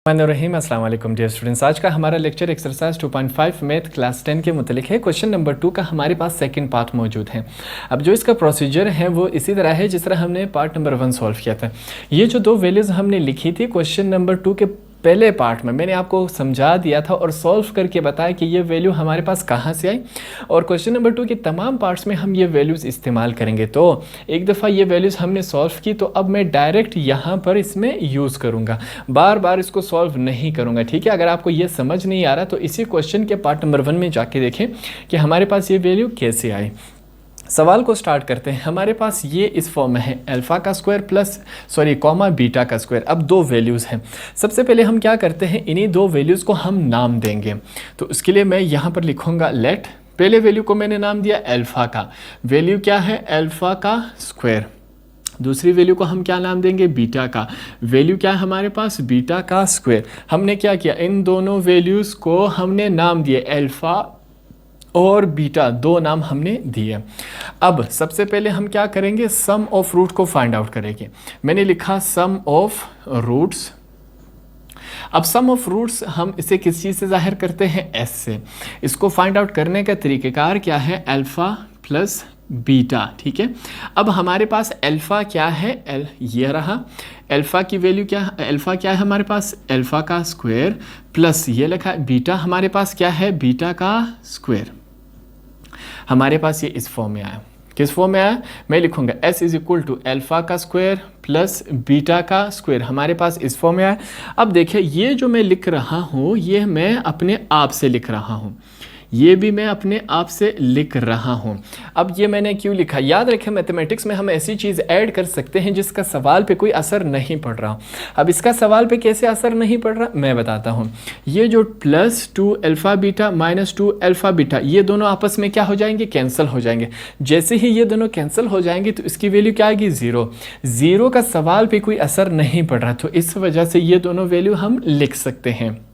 रहीम अस्सलाम वालेकुम dear students. आज का हमारा लेक्चर एक्सरसाइज 2.5 मैथ क्लास 10 के मुतलिक है। क्वेश्चन नंबर 2 का हमारे पास सेकंड पार्ट मौजूद है। अब जो इसका प्रोसीजर है वो इसी तरह है जिस तरह हमने पार्ट नंबर 1 सॉल्व किया था। ये जो दो वैल्यूज़ हमने लिखी थी क्वेश्चन नंबर 2 के पहले पार्ट में मैंने आपको समझा दिया था और सॉल्व करके बताया कि ये वैल्यू हमारे पास कहाँ से आई, और क्वेश्चन नंबर 2 के तमाम पार्ट्स में हम ये वैल्यूज़ इस्तेमाल करेंगे। तो एक दफ़ा ये वैल्यूज़ हमने सॉल्व की तो अब मैं डायरेक्ट यहाँ पर इसमें यूज़ करूँगा, बार बार इसको सॉल्व नहीं करूँगा। ठीक है, अगर आपको ये समझ नहीं आ रहा तो इसी क्वेश्चन के पार्ट नंबर 1 में जाके देखें कि हमारे पास ये वैल्यू कैसे आई। सवाल को स्टार्ट करते हैं। हमारे पास ये इस फॉर्म में है अल्फ़ा का स्क्वायर कॉमा बीटा का स्क्वायर। अब दो वैल्यूज़ हैं। सबसे पहले हम क्या करते हैं, इन्हीं दो वैल्यूज़ को हम नाम देंगे। तो उसके लिए मैं यहाँ पर लिखूँगा लेट, पहले वैल्यू को मैंने नाम दिया अल्फ़ा का, वैल्यू क्या है अल्फ़ा का स्क्वायर। दूसरी वैल्यू को हम क्या नाम देंगे, बीटा का, वैल्यू क्या है हमारे पास बीटा का स्क्वायर। हमने क्या किया, इन दोनों वैल्यूज़ को हमने नाम दिए अल्फ़ा और बीटा, दो नाम हमने दिए। अब सबसे पहले हम क्या करेंगे, सम ऑफ रूट को फाइंड आउट करेंगे। मैंने लिखा सम ऑफ रूट्स। अब सम ऑफ रूट्स हम इसे किस चीज़ से जाहिर करते हैं, एस से। इसको फाइंड आउट करने का तरीक़ेकार क्या है, अल्फ़ा प्लस बीटा। ठीक है, अब हमारे पास अल्फ़ा क्या है, ये रहा अल्फ़ा की वैल्यू क्या है, अल्फ़ा क्या है हमारे पास अल्फ़ा का स्क्वायर प्लस ये लिखा है बीटा, हमारे पास क्या है बीटा का स्क्वायर। हमारे पास ये इस फॉर्म में आया। किस फॉर्म में आया, मैं लिखूंगा s is equal to alpha का स्क्वायर प्लस बीटा का स्क्वायर। हमारे पास इस फॉर्म में आया। अब देखिए ये जो मैं लिख रहा हूँ ये मैं अपने आप से लिख रहा हूँ, ये भी मैं अपने आप से लिख रहा हूँ। अब ये मैंने क्यों लिखा, याद रखें मैथमेटिक्स में हम ऐसी चीज़ ऐड कर सकते हैं जिसका सवाल पे कोई असर नहीं पड़ रहा। अब इसका सवाल पे कैसे असर नहीं पड़ रहा मैं बताता हूँ। ये जो +2 अल्फ़ा बीटा -2 अल्फ़ा बीटा, ये दोनों आपस में क्या हो जाएंगे, कैंसिल हो जाएंगे। जैसे ही ये दोनों कैंसिल हो जाएंगे तो इसकी वैल्यू क्या आएगी, 0। 0 का सवाल पे कोई असर नहीं पड़ रहा, तो इस वजह से ये दोनों वैल्यू हम लिख सकते हैं।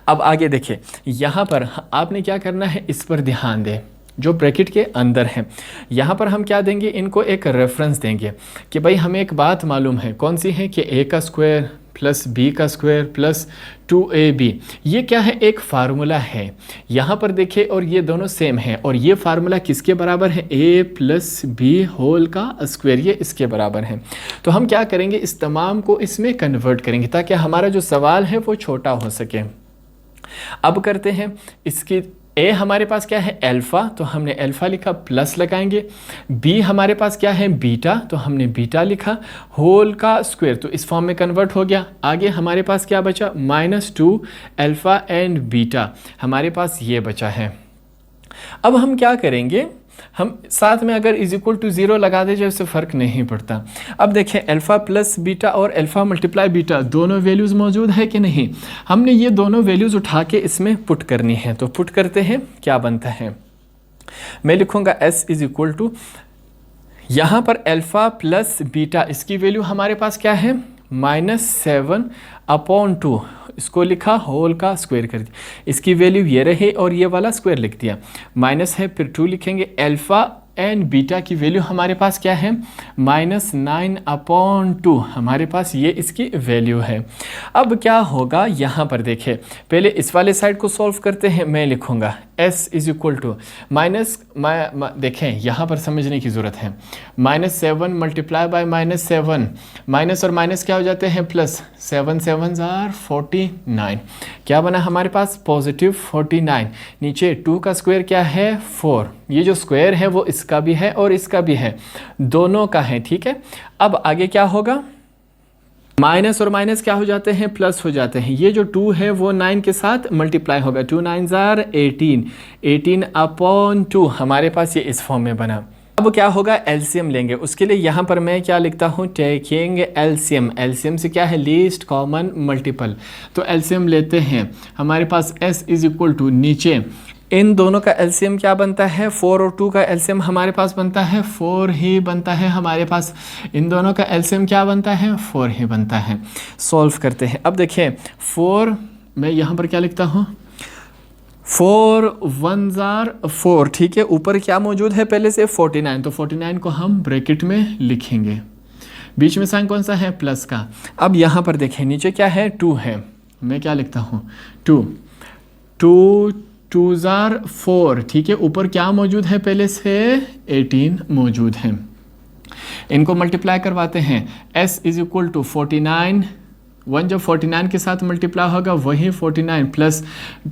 अब आगे देखिए, यहाँ पर आपने क्या करना है, इस पर ध्यान दें जो ब्रैकेट के अंदर है। यहाँ पर हम क्या देंगे, इनको एक रेफरेंस देंगे कि भाई हमें एक बात मालूम है, कौन सी है, कि a का स्क्वायर प्लस b का स्क्वायर प्लस 2ab, ये क्या है, एक फार्मूला है। यहाँ पर देखिए और ये दोनों सेम है, और ये फार्मूला किसके बराबर है, a प्लस बी होल का स्क्वायर, ये इसके बराबर है। तो हम क्या करेंगे, इस तमाम को इसमें कन्वर्ट करेंगे ताकि हमारा जो सवाल है वो छोटा हो सके। अब करते हैं, इसकी ए हमारे पास क्या है अल्फ़ा, तो हमने अल्फ़ा लिखा, प्लस लगाएंगे। बी हमारे पास क्या है बीटा, तो हमने बीटा लिखा, होल का स्क्वायर, तो इस फॉर्म में कन्वर्ट हो गया। आगे हमारे पास क्या बचा, -2 अल्फ़ा एंड बीटा, हमारे पास ये बचा है। अब हम क्या करेंगे, हम साथ में अगर इज इक्वल टू 0 लगा दे, उससे फ़र्क नहीं पड़ता। अब देखें अल्फ़ा प्लस बीटा और अल्फ़ा मल्टीप्लाई बीटा दोनों वैल्यूज़ मौजूद है कि नहीं, हमने ये दोनों वैल्यूज़ उठा के इसमें पुट करनी है। तो पुट करते हैं, क्या बनता है, मैं लिखूँगा s इज इक्वल टू, यहाँ पर अल्फ़ा प्लस बीटा, इसकी वैल्यू हमारे पास क्या है -7/2, इसको लिखा, होल का स्क्वायर कर दिया, इसकी वैल्यू ये रहे और ये वाला स्क्वायर लिख दिया, माइनस है फिर 2 लिखेंगे। अल्फ़ा एंड बीटा की वैल्यू हमारे पास क्या है -9/2, हमारे पास ये इसकी वैल्यू है। अब क्या होगा, यहाँ पर देखें, पहले इस वाले साइड को सॉल्व करते हैं। मैं लिखूँगा s इज इक्वल टू देखें यहाँ पर समझने की ज़रूरत है, -7 मल्टीप्लाई बाय -7, माइनस और माइनस क्या हो जाते हैं प्लस, 7 7 = 49, क्या बना हमारे पास +49। नीचे 2 का स्क्वायर क्या है 4, ये जो स्क्वायर है वो इसका भी है और इसका भी है, दोनों का है। ठीक है, अब आगे क्या होगा, माइनस और माइनस क्या हो जाते हैं, प्लस हो जाते हैं। ये जो 2 है वो 9 के साथ मल्टीप्लाई होगा, 2 9 = 18, 18/2, हमारे पास ये इस फॉर्म में बना। अब क्या होगा, एलसीएम लेंगे। उसके लिए यहाँ पर मैं क्या लिखता हूँ, टेकिंग एलसीएम। एलसीएम से क्या है, लीस्ट कॉमन मल्टीपल, तो एलसीएम लेते हैं। हमारे पास s इज इक्वल टू, नीचे इन दोनों का एलसीएम क्या बनता है, 4 और 2 का एलसीएम हमारे पास बनता है 4 ही बनता है। हमारे पास इन दोनों का एलसीएम क्या बनता है, 4 ही बनता है। सॉल्व करते हैं। अब देखिए 4, मैं यहाँ पर क्या लिखता हूँ, 4 1 = 4, ठीक है। ऊपर क्या मौजूद है पहले से, 49, तो 49 को हम ब्रैकेट में लिखेंगे। बीच में साइन कौन सा है, प्लस का। अब यहाँ पर देखें नीचे क्या है, 2 है, मैं क्या लिखता हूँ 2, 2 2s are 4, ठीक है। ऊपर क्या मौजूद है, पहले से 18 मौजूद है। इनको मल्टीप्लाई करवाते हैं, s इज इक्वल टू 49, 1 जब 49 के साथ मल्टीप्लाई होगा वही 49 प्लस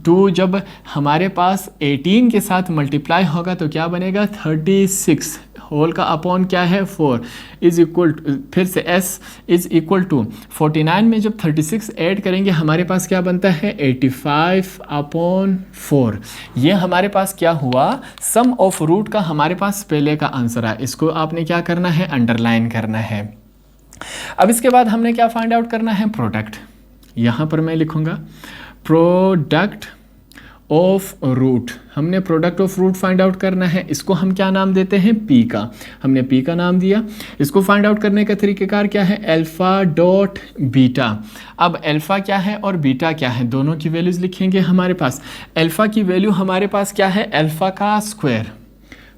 2 जब हमारे पास 18 के साथ मल्टीप्लाई होगा तो क्या बनेगा 36 होल का अपॉन क्या है 4 इज इक्वल, फिर से s इज इक्वल टू 49 में जब 36 ऐड करेंगे हमारे पास क्या बनता है 85 अपॉन 4। ये हमारे पास क्या हुआ, सम ऑफ रूट का हमारे पास पहले का आंसर है। इसको आपने क्या करना है, अंडरलाइन करना है। अब इसके बाद हमने क्या फाइंड आउट करना है, प्रोडक्ट। यहाँ पर मैं लिखूंगा प्रोडक्ट ऑफ रूट। हमने product of root find out करना है। इसको हम क्या नाम देते हैं, पी का। हमने पी का नाम दिया। इसको फाइंड आउट करने का तरीक़ेकार क्या है, अल्फ़ा डॉट बीटा। अब अल्फ़ा क्या है और बीटा क्या है, दोनों की वैल्यूज़ लिखेंगे हमारे पास। अल्फ़ा की वैल्यू हमारे पास क्या है, अल्फ़ा का स्क्वायर,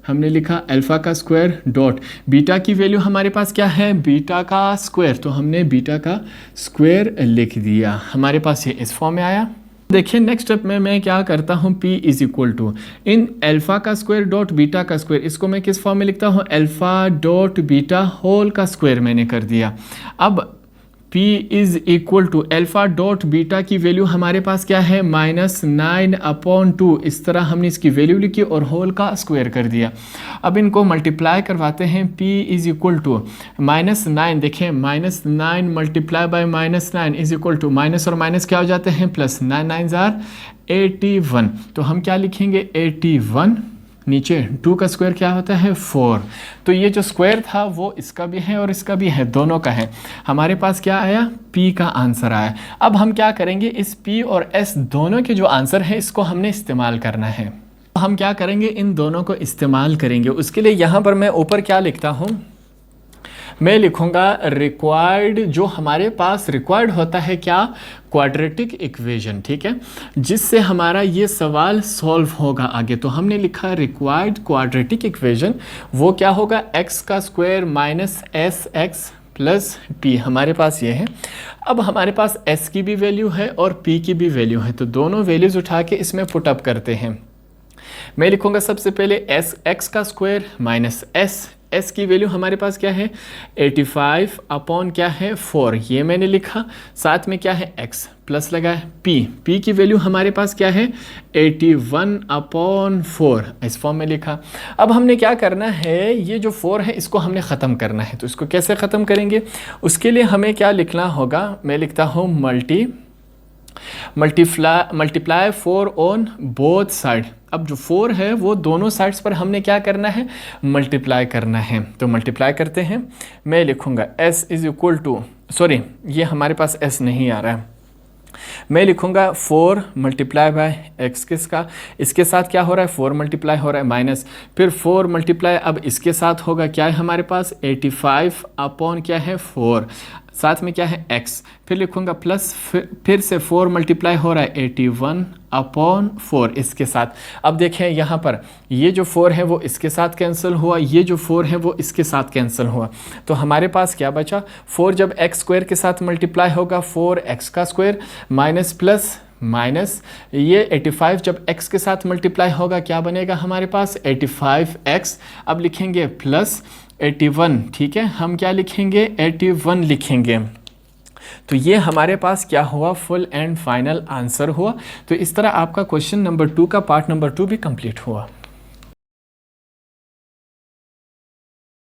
हमने लिखा अल्फ़ा का स्क्वायर डॉट बीटा की वैल्यू हमारे पास क्या है, बीटा का स्क्वायर, तो हमने बीटा का स्क्वायर लिख दिया। हमारे पास ये इस फॉर्म में आया। देखिए नेक्स्ट स्टेप में मैं क्या करता हूँ, P इज इक्वल टू इन अल्फ़ा का स्क्वायर डॉट बीटा का स्क्वायर। इसको मैं किस फॉर्म में लिखता हूँ, अल्फ़ा डॉट बीटा होल का स्क्वायर मैंने कर दिया। अब P is equal to alpha dot beta की वैल्यू हमारे पास क्या है, -9 अपॉन 2। इस तरह हमने इसकी वैल्यू लिखी और होल का स्क्वायर कर दिया। अब इनको मल्टीप्लाई करवाते हैं। P इज इक्वल टू -9, देखें -9 multiply by -9 is equal to, minus और माइनस क्या हो जाते हैं, प्लस, 9 9s are 81। तो हम क्या लिखेंगे 81, नीचे 2 का स्क्वायर क्या होता है 4। तो ये जो स्क्वायर था वो इसका भी है और इसका भी है, दोनों का है। हमारे पास क्या आया, P का आंसर आया। अब हम क्या करेंगे, इस P और S दोनों के जो आंसर है इसको हमने इस्तेमाल करना है। हम क्या करेंगे, इन दोनों को इस्तेमाल करेंगे। उसके लिए यहाँ पर मैं ऊपर क्या लिखता हूँ, मैं लिखूंगा रिक्वायर्ड। जो हमारे पास रिक्वायर्ड होता है क्या, क्वाड्रेटिक इक्वेशन, ठीक है, जिससे हमारा ये सवाल सॉल्व होगा आगे। तो हमने लिखा रिक्वायर्ड क्वाड्रेटिक इक्वेशन, वो क्या होगा, x का square minus sx plus p। हमारे पास ये है। अब हमारे पास s की भी वैल्यू है और p की भी वैल्यू है, तो दोनों वैल्यूज उठा के इसमें पुट अप करते हैं। मैं लिखूंगा सबसे पहले x का स्क्वायर माइनस s की वैल्यू हमारे पास क्या है 85 अपॉन क्या है 4, ये मैंने लिखा। साथ में क्या है x प्लस लगा है p की वैल्यू हमारे पास क्या है 81 अपॉन 4, इस फॉर्म में लिखा। अब हमने क्या करना है, ये जो 4 है इसको हमने ख़त्म करना है। तो इसको कैसे ख़त्म करेंगे, उसके लिए हमें क्या लिखना होगा, मैं लिखता हूँ मल्टीप्लाई 4 ऑन बोथ साइड। अब जो 4 है वो दोनों साइड्स पर हमने क्या करना है, मल्टीप्लाई करना है। तो मल्टीप्लाई करते हैं। मैं लिखूंगा s is equal to, sorry ये हमारे पास s नहीं आ रहा है, मैं लिखूंगा 4 मल्टीप्लाई बाय x किसका, इसके साथ क्या हो रहा है 4 मल्टीप्लाई हो रहा है माइनस, फिर 4 मल्टीप्लाई अब इसके साथ होगा क्या है हमारे पास 85 अपॉन क्या है 4, साथ में क्या है x, फिर लिखूंगा प्लस, फिर से 4 मल्टीप्लाई हो रहा है 81 अपॉन 4 इसके साथ। अब देखें यहाँ पर ये जो 4 है वो इसके साथ कैंसिल हुआ, ये जो 4 है वो इसके साथ कैंसिल हुआ। तो हमारे पास क्या बचा, 4 जब x स्क्वायर के साथ मल्टीप्लाई होगा 4x का स्क्वायर माइनस प्लस माइनस, ये 85 जब x के साथ मल्टीप्लाई होगा क्या बनेगा हमारे पास 85x। अब लिखेंगे प्लस 81, ठीक है, हम क्या लिखेंगे 81 लिखेंगे। तो ये हमारे पास क्या हुआ, फुल एंड फाइनल आंसर हुआ। तो इस तरह आपका क्वेश्चन नंबर 2 का पार्ट नंबर 2 भी कंप्लीट हुआ।